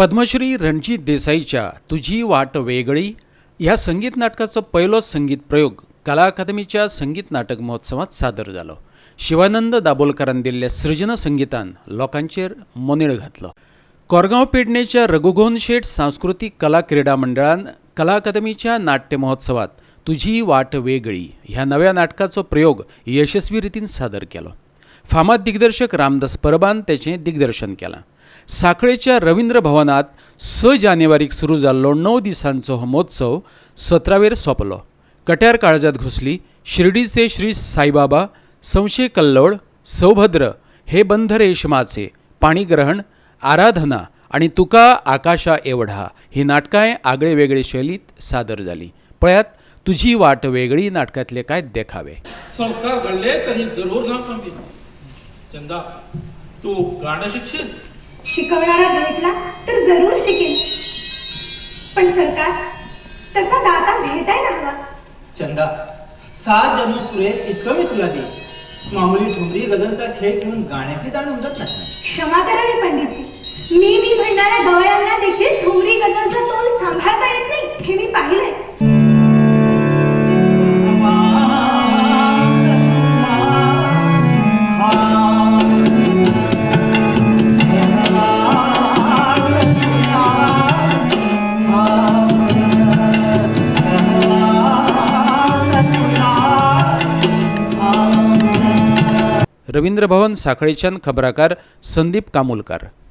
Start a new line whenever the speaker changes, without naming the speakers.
पद्मश्री रणजित देसाईच्या तुझी वाट वेगळी या संगीत नाटकाचं पहिलो संगीत प्रयोग कला अकादमीच्या संगीत नाटक महोत्सवात सादर झालो। शिवानंद दाबोलकरांनी दिल्ल्या सृजन संगीतान लोकांचेर मोनीळ घातलो। कोरगांव पेडणेच्या रघुगोहन शेठ सांस्कृतिक कला क्रीडा मंडळान कला अकादमीच्या नाट्य महोत्सवात तुझी वाट वेगळी ह्या नव्या नाटकाचो प्रयोग यशस्वी रितीन सादर केलो। फामाद दिग्दर्शक रामदास परबान तेचें दिग्दर्शन केलां। सांखळेच्या रवींद्र भवनात 6 जानेवारीक सुरू जाल्लो 9 दिसांचो हो महोत्सव 17वेर सोंपलो। कट्यार काळजात घुसली, शिर्डीचे श्री साईबाबा, संशय कल्लोळ, सौभद्र, हे बंध रेशमाचे, पाणीग्रहण, आराधना आणि तुका आकाशा एवढा ही नाटकांय आगळे वेगळे शैलीत सादर जाली। पळयात तुझी वाट वेगळी नाटकातले काय देखावे।
संस्कार घडले तरी जरूर ना कमी। चंदा, तू गाणं शिकशील?
शिकवणारा भेटला तर जरूर शिकेल, पण सरकार तसा दाता भेटायला हवा।
चंदा, 7 जन्म पुरे इतकं मी तुला दे। मामुली ठुमरी गजलचा खेळ घेऊन गाण्याची जाण उमजत नाही।
क्षमा करावी पंडितजी, मी म्हणणाऱ्या गवयांना देखील ठुमरी गजलचा तोल सांभाळता येत नाही हे मी पाहिलंय।
रवींद्र भवन सांखळेच्यान खबराकार संदीप कामुलकार।